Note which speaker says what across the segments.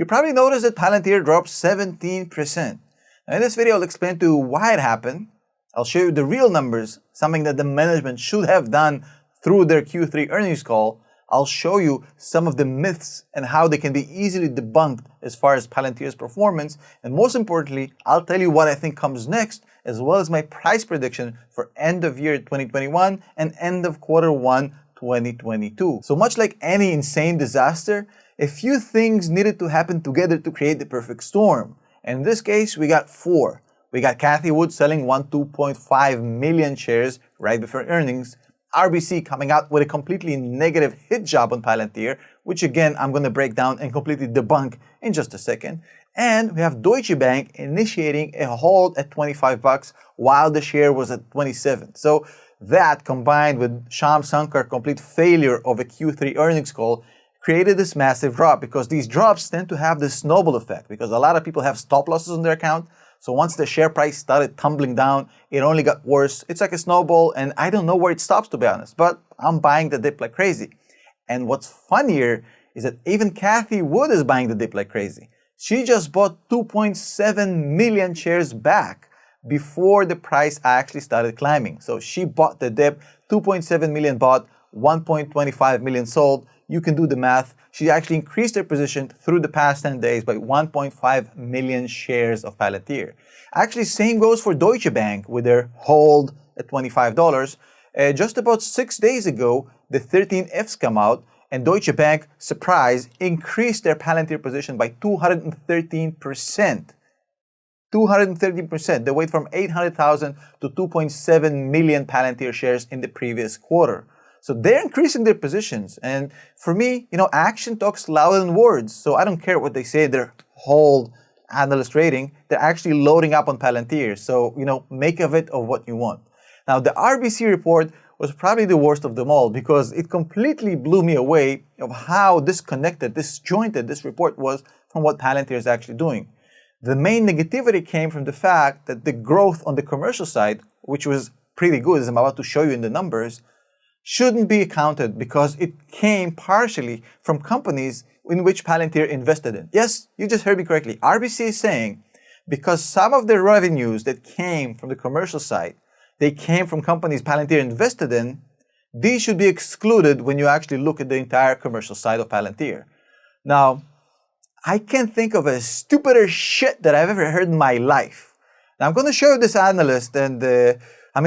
Speaker 1: You probably noticed that Palantir dropped 17%. Now in this video, I'll explain to you why it happened. I'll show you the real numbers, something that the management should have done through their Q3 earnings call. I'll show you some of the myths and how they can be easily debunked as far as Palantir's performance. And most importantly, I'll tell you what I think comes next, as well as my price prediction for end of year 2021 and end of quarter one 2022. So much like any insane disaster, a few things needed to happen together to create the perfect storm. And in this case, we got four. We got Cathie Wood selling 2.5 million shares right before earnings. RBC coming out with a completely negative hit job on Palantir, which again, I'm going to break down and completely debunk in just a second. And we have Deutsche Bank initiating a hold at 25 bucks while the share was at 27. So that combined with Shyam Sankar's complete failure of a Q3 earnings call created this massive drop, because these drops tend to have this snowball effect because a lot of people have stop losses on their account. So once the share price started tumbling down, it only got worse. It's like a snowball, and I don't know where it stops, to be honest, but I'm buying the dip like crazy. And what's funnier is that even Cathie Wood is buying the dip like crazy. She just bought 2.7 million shares back before the price actually started climbing. So she bought the dip, 2.7 million bought, 1.25 million sold. You can do the math. She actually increased her position through the past 10 days by 1.5 million shares of Palantir. Actually, same goes for Deutsche Bank with their hold at $25. Just about 6 days ago, the 13Fs come out, and Deutsche Bank, surprise, increased their Palantir position by 213%. 213%. They went from 800,000 to 2.7 million Palantir shares in the previous quarter. So they're increasing their positions. And for me, action talks louder than words. So I don't care what they say, their hold analyst rating, they're actually loading up on Palantir. So, make of it of what you want. Now, the RBC report was probably the worst of them all, because it completely blew me away of how disconnected, disjointed this report was from what Palantir is actually doing. The main negativity came from the fact that the growth on the commercial side, which was pretty good, as I'm about to show you in the numbers, shouldn't be accounted because it came partially from companies in which Palantir invested in. Yes, you just heard me correctly. RBC is saying because some of the revenues that came from the commercial side, they came from companies Palantir invested in, these should be excluded when you actually look at the entire commercial side of Palantir. Now, I can't think of a stupider shit that I've ever heard in my life. Now, I'm going to show you this analyst, and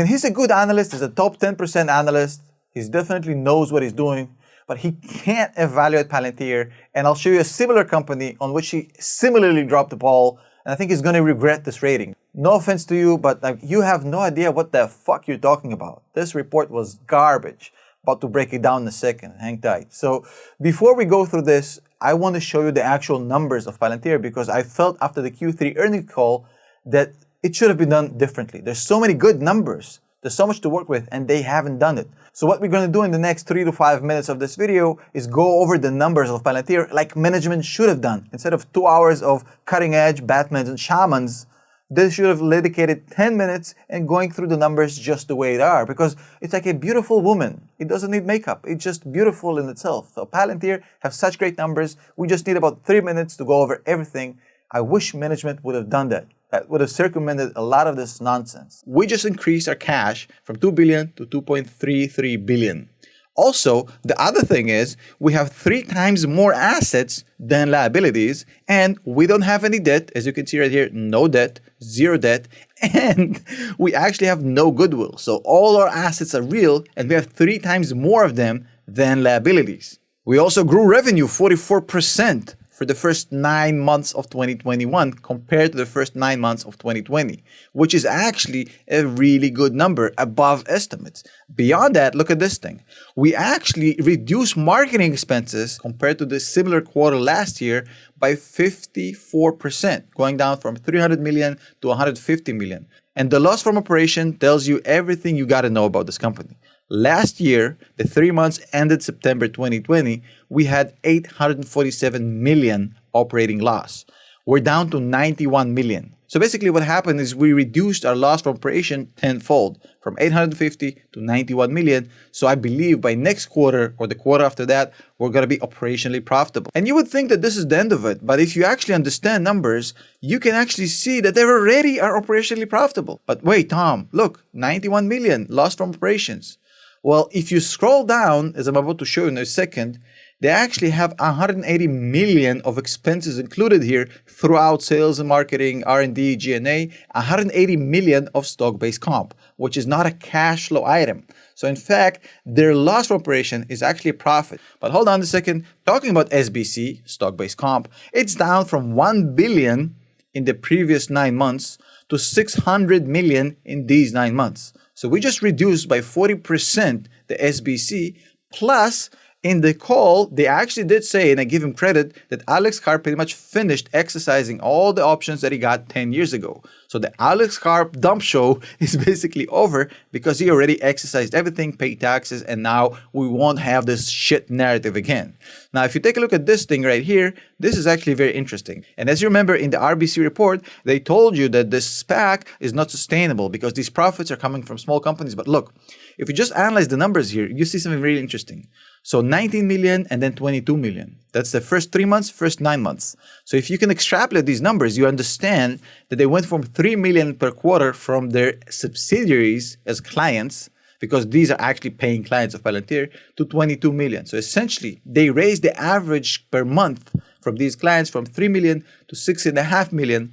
Speaker 1: he's a good analyst. He's a top 10% analyst. He definitely knows what he's doing, but he can't evaluate Palantir. And I'll show you a similar company on which he similarly dropped the ball, and I think he's going to regret this rating. No offense to you, but you have no idea what the fuck you're talking about. This report was garbage. About to break it down in a second. Hang tight. So before we go through this, I want to show you the actual numbers of Palantir, because I felt after the Q3 earnings call that it should have been done differently. There's so many good numbers. There's so much to work with, and they haven't done it. So what we're going to do in the next 3 to 5 minutes of this video is go over the numbers of Palantir like management should have done. Instead of 2 hours of cutting edge Batmans and shamans, they should have dedicated 10 minutes and going through the numbers just the way they are, because it's like a beautiful woman. It doesn't need makeup. It's just beautiful in itself. So Palantir have such great numbers. We just need about 3 minutes to go over everything. I wish management would have done that. That would have circumvented a lot of this nonsense. We just increased our cash from 2 billion to 2.33 billion. Also, the other thing is we have 3 times more assets than liabilities, and we don't have any debt. As you can see right here, no debt, 0 debt, and we actually have no goodwill. So all our assets are real, and we have 3 times more of them than liabilities. We also grew revenue 44% for the first 9 months of 2021 compared to the first 9 months of 2020, which is actually a really good number, above estimates. Beyond that, look at this thing. We actually reduced marketing expenses compared to the similar quarter last year by 54%, going down from 300 million to 150 million. And the loss from operation tells you everything you got to know about this company. Last year, the 3 months ended September 2020, we had 847 million operating loss. we're down to 91 million. So basically what happened is we reduced our loss from operation tenfold, from 850 to 91 million. So I believe by next quarter or the quarter after that, we're going to be operationally profitable. And you would think that this is the end of it. But if you actually understand numbers, you can actually see that they already are operationally profitable. But wait, Tom, look, 91 million loss from operations. Well, if you scroll down, as I'm about to show you in a second, they actually have 180 million of expenses included here throughout sales and marketing, R&D, G&A, 180 million of stock-based comp, which is not a cash flow item. So in fact, their loss from operation is actually a profit. But hold on a second, talking about SBC, stock-based comp, it's down from 1 billion in the previous 9 months to 600 million in these 9 months. So we just reduced by 40% the SBC, plus in the call, they actually did say, and I give him credit, that Alex Carr pretty much finished exercising all the options that he got 10 years ago. So the Alex Carr dump show is basically over because he already exercised everything, paid taxes, and now we won't have this shit narrative again. Now, if you take a look at this thing right here, this is actually very interesting. And as you remember in the RBC report, they told you that this SPAC is not sustainable because these profits are coming from small companies. But look, if you just analyze the numbers here, you see something really interesting. So 19 million and then 22 million. That's the first 3 months, first 9 months. So if you can extrapolate these numbers, you understand that they went from 3 million per quarter from their subsidiaries as clients, because these are actually paying clients of Palantir, to 22 million. So essentially, they raised the average per month from these clients from 3 million to 6.5 million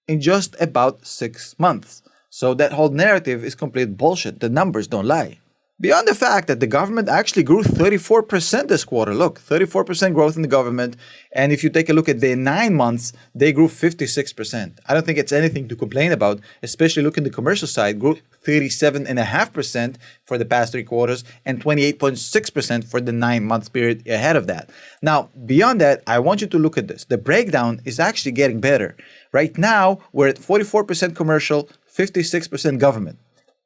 Speaker 1: in just about 6 months. So that whole narrative is complete bullshit. The numbers don't lie. Beyond the fact that the government actually grew 34% this quarter. Look, 34% growth in the government. And if you take a look at the 9 months, they grew 56%. I don't think it's anything to complain about, especially look at the commercial side, grew 37.5% for the past 3 quarters and 28.6% for the 9-month period ahead of that. Now, beyond that, I want you to look at this. The breakdown is actually getting better. Right now, we're at 44% commercial, 56% government.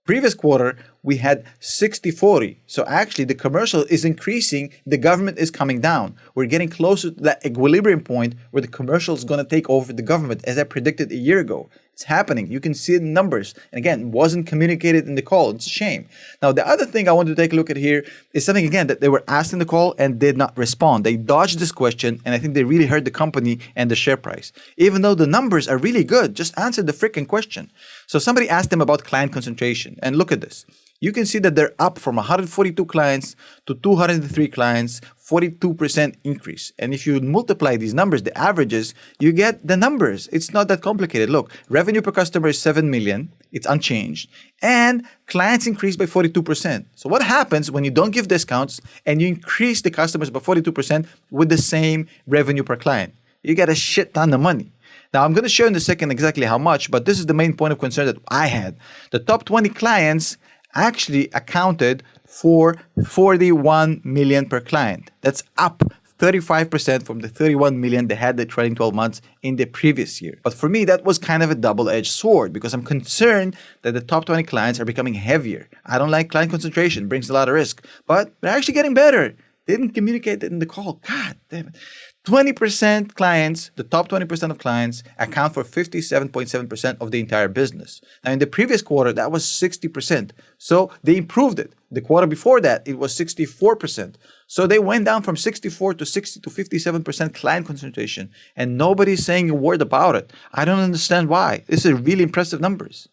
Speaker 1: Previous quarter, we had 60-40. So actually, the commercial is increasing, the government is coming down. We're getting closer to that equilibrium point where the commercial is going to take over the government, as I predicted a year ago. It's happening. You can see the numbers. And again, it wasn't communicated in the call. It's a shame. Now, the other thing I want to take a look at here is something, again, that they were asked in the call and did not respond. They dodged this question, and I think they really hurt the company and the share price. Even though the numbers are really good, just answer the freaking question. So somebody asked them about client concentration, and look at this. You can see that they're up from 142 clients to 203 clients, 42% increase. And if you multiply these numbers, the averages, you get the numbers. It's not that complicated. Look, revenue per customer is 7 million. It's unchanged. And clients increased by 42%. So what happens when you don't give discounts and you increase the customers by 42% with the same revenue per client? You get a shit ton of money. Now, I'm going to show in a second exactly how much, but this is the main point of concern that I had. The top 20 clients actually accounted for 41 million per client. That's up 35% from the 31 million they had the trailing 12 months in the previous year. But for me, that was kind of a double-edged sword because I'm concerned that the top 20 clients are becoming heavier. I don't like client concentration, brings a lot of risk, but they're actually getting better. They didn't communicate that in the call. God damn it. 20% clients, the top 20% of clients account for 57.7% of the entire business. Now, in the previous quarter, that was 60%. So they improved it. The quarter before that, it was 64%. So they went down from 64 to 60 to 57% client concentration. And nobody's saying a word about it. I don't understand why. This is really impressive numbers.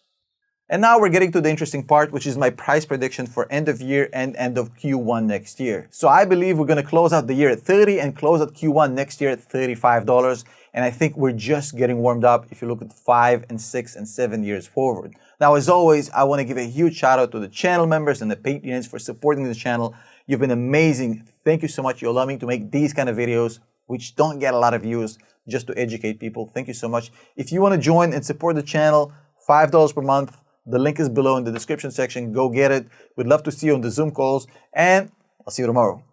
Speaker 1: And now we're getting to the interesting part, which is my price prediction for end of year and end of Q1 next year. So I believe we're going to close out the year at 30 and close out Q1 next year at $35. And I think we're just getting warmed up if you look at 5 and 6 and 7 years forward. Now, as always, I want to give a huge shout out to the channel members and the patrons for supporting the channel. You've been amazing. Thank you so much. You allow me to make these kind of videos, which don't get a lot of views, just to educate people. Thank you so much. If you want to join and support the channel, $5 per month. The link is below in the description section. Go get it. We'd love to see you on the Zoom calls, and I'll see you tomorrow.